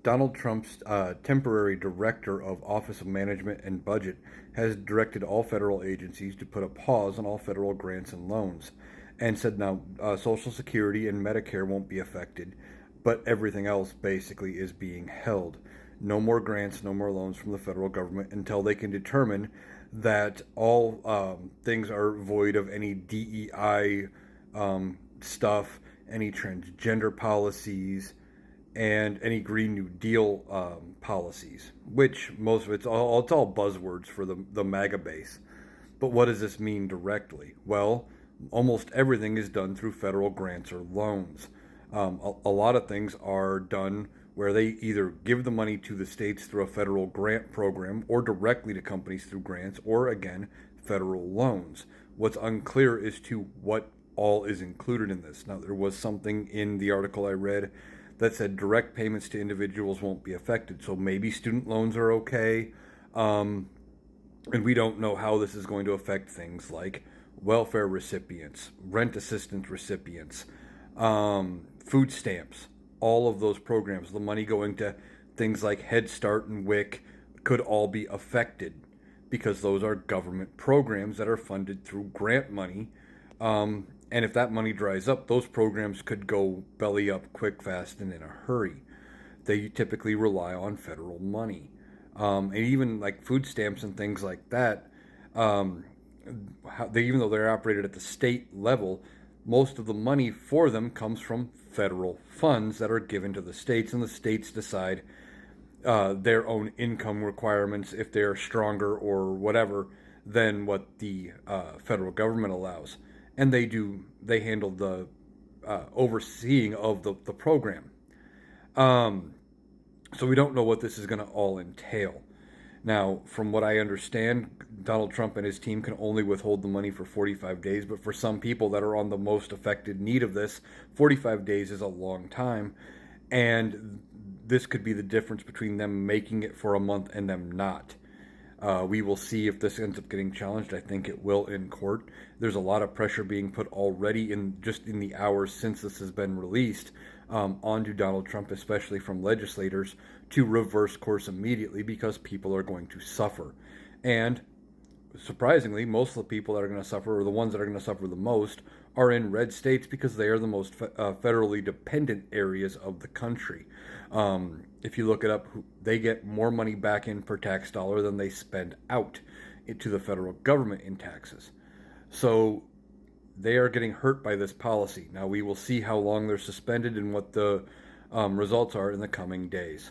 Donald Trump's temporary director of Office of Management and Budget has directed all federal agencies to put a pause on all federal grants and loans, and said now Social Security and Medicare won't be affected, but everything else basically is being held. No more grants, no more loans from the federal government until they can determine that all things are void of any DEI stuff, any transgender policies, and any Green New Deal policies, which most of it's all buzzwords for the MAGA base. But what does this mean directly? Well, almost everything is done through federal grants or loans. A lot of things are done where they either give the money to the states through a federal grant program or directly to companies through grants or, again, federal loans. What's unclear is to what all is included in this. Now, there was something in the article I read that said direct payments to individuals won't be affected. So maybe student loans are okay. And we don't know how this is going to affect things like welfare recipients, rent assistance recipients, food stamps, all of those programs, the money going to things like Head Start and WIC could all be affected because those are government programs that are funded through grant money. And if that money dries up, those programs could go belly up quick, fast, and in a hurry. They typically rely on federal money. And even like food stamps and things like that, even though they're operated at the state level, most of the money for them comes from federal funds that are given to the states, and the states decide their own income requirements if they're stronger or whatever than what the federal government allows. And they handle the overseeing of the program. So we don't know what this is going to all entail. Now, from what I understand, Donald Trump and his team can only withhold the money for 45 days, but for some people that are on the most affected need of this, 45 days is a long time, and this could be the difference between them making it for a month and them not. We will see if this ends up getting challenged. I think it will in court. There's a lot of pressure being put already in the hours since this has been released onto Donald Trump, especially from legislators, to reverse course immediately because people are going to suffer. And surprisingly, most of the people that are going to suffer, or the ones that are going to suffer the most, are in red states because they are the most federally dependent areas of the country. If you look it up, they get more money back in per tax dollar than they spend out into the federal government in taxes. So they are getting hurt by this policy. Now we will see how long they're suspended and what the results are in the coming days.